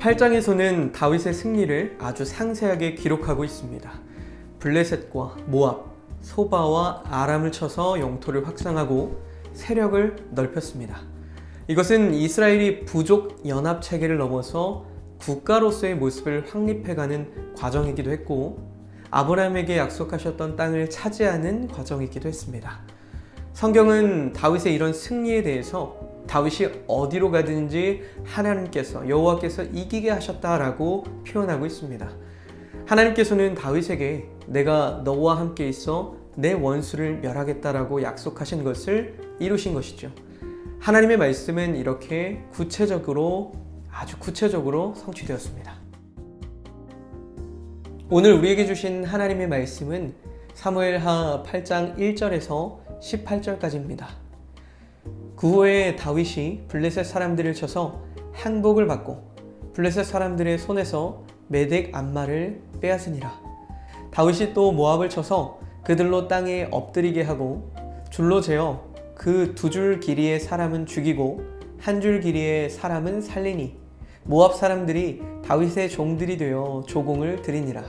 8장에서는 다윗의 승리를 아주 상세하게 기록하고 있습니다. 블레셋과 모압, 소바와 아람을 쳐서 영토를 확장하고 세력을 넓혔습니다. 이것은 이스라엘이 부족 연합 체계를 넘어서 국가로서의 모습을 확립해가는 과정이기도 했고, 아브라함에게 약속하셨던 땅을 차지하는 과정이기도 했습니다. 성경은 다윗의 이런 승리에 대해서 다윗이 어디로 가든지 하나님께서, 여호와께서 이기게 하셨다라고 표현하고 있습니다. 하나님께서는 다윗에게 내가 너와 함께 있어 내 원수를 멸하겠다라고 약속하신 것을 이루신 것이죠. 하나님의 말씀은 이렇게 아주 구체적으로 성취되었습니다. 오늘 우리에게 주신 하나님의 말씀은 사무엘하 8장 1절에서 18절까지입니다. 그 후에 다윗이 블레셋 사람들을 쳐서 항복을 받고 블레셋 사람들의 손에서 메덱 암마를 빼앗으니라. 다윗이 또 모압을 쳐서 그들로 땅에 엎드리게 하고 줄로 재어 그 2줄 길이의 사람은 죽이고 1줄 길이의 사람은 살리니 모압 사람들이 다윗의 종들이 되어 조공을 드리니라.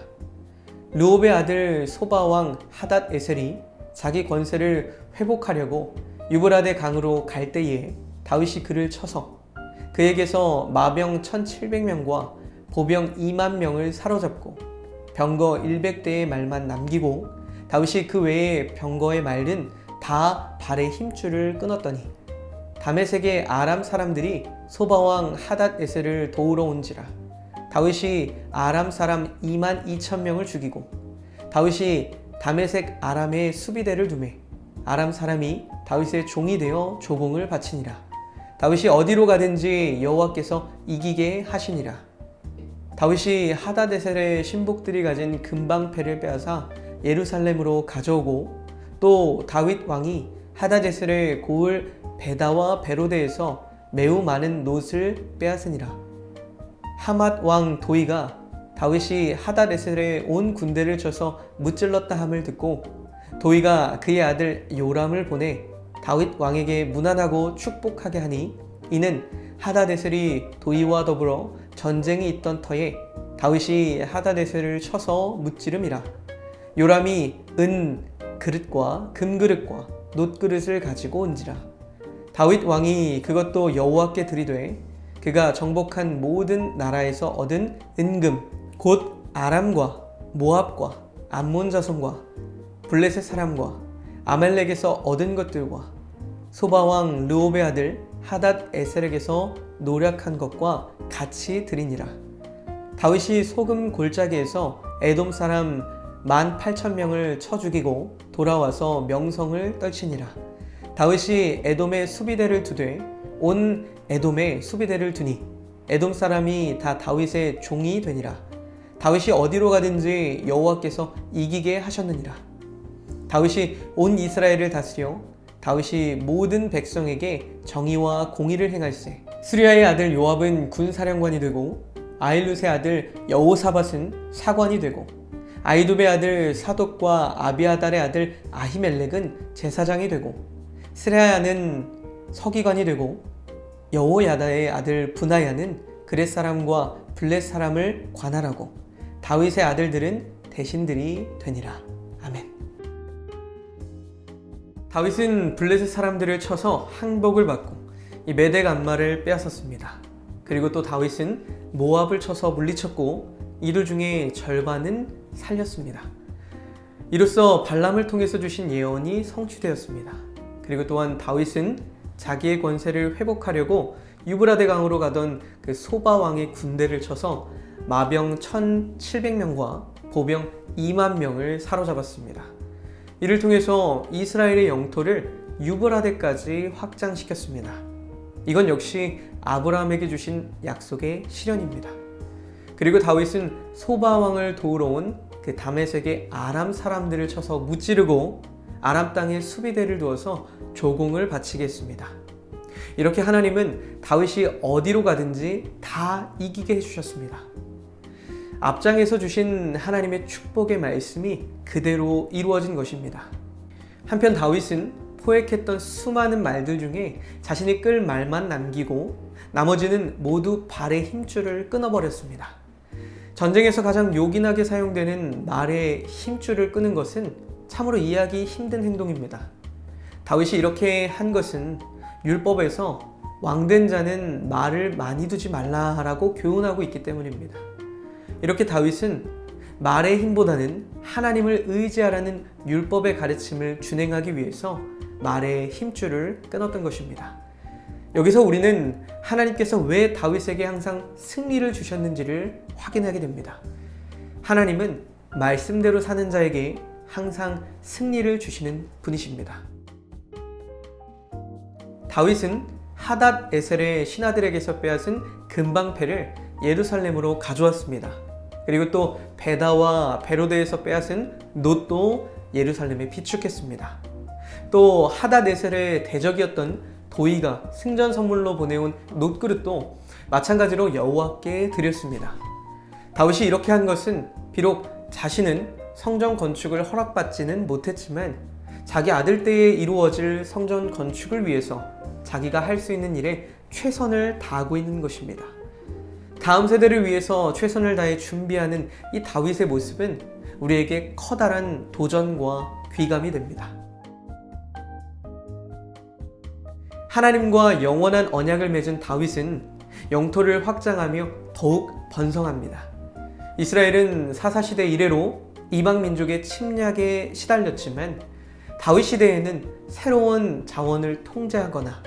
르홉의 아들 소바왕 하닷 에셀이 자기 권세를 회복하려고 유브라데 강으로 갈 때에 다윗이 그를 쳐서 그에게서 마병 1700명과 보병 2만 명을 사로잡고 병거 100대의 말만 남기고 다윗이 그 외의 병거의 말은 다 발의 힘줄을 끊었더니 다메섹의 아람 사람들이 소바왕 하닷 에셀을 도우러 온지라. 다윗이 아람 사람 2만 2천 명을 죽이고 다윗이 다메섹 아람의 수비대를 두매 아람 사람이 다윗의 종이 되어 조공을 바치니라. 다윗이 어디로 가든지 여호와께서 이기게 하시니라. 다윗이 하닷에셀의 신복들이 가진 금방패를 빼앗아 예루살렘으로 가져오고 또 다윗 왕이 하닷에셀의 고을 베다와 베로데에서 매우 많은 놋을 빼앗으니라. 하맛 왕 도이가 다윗이 하닷에셀의 온 군대를 쳐서 무찔렀다 함을 듣고 도이가 그의 아들 요람을 보내 다윗 왕에게 문안하고 축복하게 하니 이는 하닷에셀이 도이와 더불어 전쟁이 있던 터에 다윗이 하닷에셀을 쳐서 무찌름이라. 요람이 은 그릇과 금 그릇과 놋 그릇을 가지고 온지라. 다윗 왕이 그것도 여호와께 드리되 그가 정복한 모든 나라에서 얻은 은금 곧 아람과 모압과 암몬 자손과 블레셋 사람과 아말렉에서 얻은 것들과 소바왕 르홉의 아들 하닷 에셀에게서 노력한 것과 같이 드리니라. 다윗이 소금 골짜기에서 에돔 사람 18,000명을 쳐 죽이고 돌아와서 명성을 떨치니라. 다윗이 에돔의 수비대를 두되 온 에돔의 수비대를 두니 에돔 사람이 다 다윗의 종이 되니라. 다윗이 어디로 가든지 여호와께서 이기게 하셨느니라. 다윗이 온 이스라엘을 다스려 다윗이 모든 백성에게 정의와 공의를 행할세. 스리야의 아들 요압은 군사령관이 되고 아일룻의 아들 여호사밧은 사관이 되고 아이두베의 아들 사독과 아비아달의 아들 아히멜렉은 제사장이 되고 스레야는 서기관이 되고 여호야다의 아들 브나야는 그렛 사람과 블렛 사람을 관할하고 다윗의 아들들은 대신들이 되니라. 아멘. 다윗은 블레셋 사람들을 쳐서 항복을 받고 이 메덱 암마를 빼앗았습니다. 그리고 또 다윗은 모압을 쳐서 물리쳤고 이들 중에 절반은 살렸습니다. 이로써 발람을 통해서 주신 예언이 성취되었습니다. 그리고 또한 다윗은 자기의 권세를 회복하려고 유브라데 강으로 가던 그 소바 왕의 군대를 쳐서 마병 1700명과 보병 2만 명을 사로잡았습니다. 이를 통해서 이스라엘의 영토를 유브라데까지 확장시켰습니다. 이건 역시 아브라함에게 주신 약속의 실현입니다. 그리고 다윗은 소바 왕을 도우러 온 그 다메섹의 아람 사람들을 쳐서 무찌르고 아람 땅에 수비대를 두어서 조공을 바치게 했습니다. 이렇게 하나님은 다윗이 어디로 가든지 다 이기게 해주셨습니다. 앞장에서 주신 하나님의 축복의 말씀이 그대로 이루어진 것입니다. 한편 다윗은 포획했던 수많은 말들 중에 자신이 끌 말만 남기고 나머지는 모두 발의 힘줄을 끊어버렸습니다. 전쟁에서 가장 요긴하게 사용되는 말의 힘줄을 끄는 것은 참으로 이해하기 힘든 행동입니다. 다윗이 이렇게 한 것은 율법에서 왕된 자는 말을 많이 두지 말라라고 교훈하고 있기 때문입니다. 이렇게 다윗은 말의 힘보다는 하나님을 의지하라는 율법의 가르침을 준행하기 위해서 말의 힘줄을 끊었던 것입니다. 여기서 우리는 하나님께서 왜 다윗에게 항상 승리를 주셨는지를 확인하게 됩니다. 하나님은 말씀대로 사는 자에게 항상 승리를 주시는 분이십니다. 다윗은 하닷 에셀의 신하들에게서 빼앗은 금방패를 예루살렘으로 가져왔습니다. 그리고 또 베다와 베로데에서 빼앗은 놋도 예루살렘에 비축했습니다. 또 하닷 에셀의 대적이었던 도이가 승전 선물로 보내온 놋그릇도 마찬가지로 여호와께 드렸습니다. 다윗이 이렇게 한 것은 비록 자신은 성전 건축을 허락받지는 못했지만 자기 아들 때에 이루어질 성전 건축을 위해서 자기가 할 수 있는 일에 최선을 다하고 있는 것입니다. 다음 세대를 위해서 최선을 다해 준비하는 이 다윗의 모습은 우리에게 커다란 도전과 귀감이 됩니다. 하나님과 영원한 언약을 맺은 다윗은 영토를 확장하며 더욱 번성합니다. 이스라엘은 사사시대 이래로 이방 민족의 침략에 시달렸지만 다윗 시대에는 새로운 자원을 통제하거나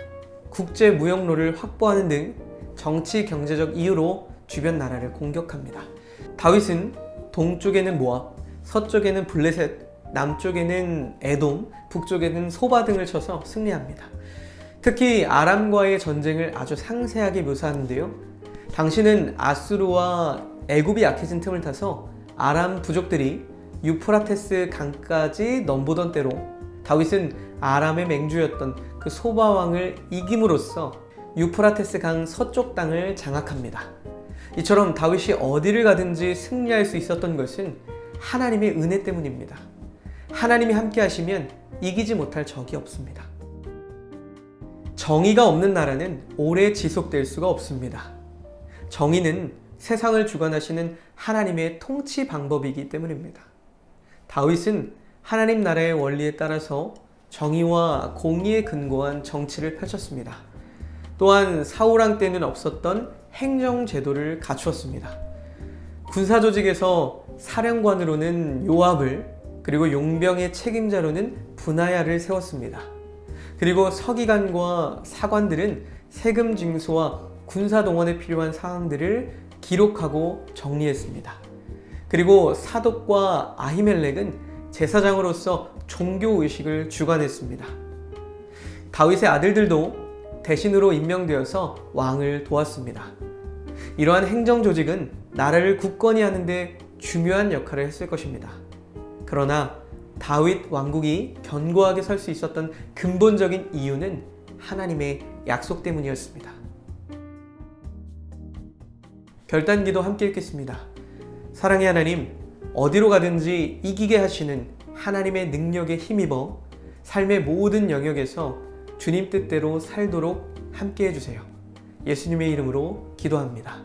국제 무역로를 확보하는 등 정치 경제적 이유로 주변 나라를 공격합니다. 다윗은 동쪽에는 모압, 서쪽에는 블레셋, 남쪽에는 에돔, 북쪽에는 소바 등을 쳐서 승리합니다. 특히 아람과의 전쟁을 아주 상세하게 묘사하는데요. 당시는 아수르와 애굽이 약해진 틈을 타서 아람 부족들이 유프라테스 강까지 넘보던 때로 다윗은 아람의 맹주였던 그 소바 왕을 이김으로써 유프라테스 강 서쪽 땅을 장악합니다. 이처럼 다윗이 어디를 가든지 승리할 수 있었던 것은 하나님의 은혜 때문입니다. 하나님이 함께 하시면 이기지 못할 적이 없습니다. 정의가 없는 나라는 오래 지속될 수가 없습니다. 정의는 세상을 주관하시는 하나님의 통치 방법이기 때문입니다. 다윗은 하나님 나라의 원리에 따라서 정의와 공의에 근거한 정치를 펼쳤습니다. 또한 사울왕 때는 없었던 행정제도를 갖추었습니다. 군사조직에서 사령관으로는 요압을, 그리고 용병의 책임자로는 브나야를 세웠습니다. 그리고 서기관과 사관들은 세금 징수와 군사동원에 필요한 사항들을 기록하고 정리했습니다. 그리고 사독과 아히멜렉은 제사장으로서 종교의식을 주관했습니다. 다윗의 아들들도 대신으로 임명되어서 왕을 도왔습니다. 이러한 행정조직은 나라를 굳건히 하는 데 중요한 역할을 했을 것입니다. 그러나 다윗 왕국이 견고하게 설 수 있었던 근본적인 이유는 하나님의 약속 때문이었습니다. 결단기도 함께 읽겠습니다. 사랑의 하나님, 어디로 가든지 이기게 하시는 하나님의 능력에 힘입어 삶의 모든 영역에서 주님 뜻대로 살도록 함께 해주세요. 예수님의 이름으로 기도합니다.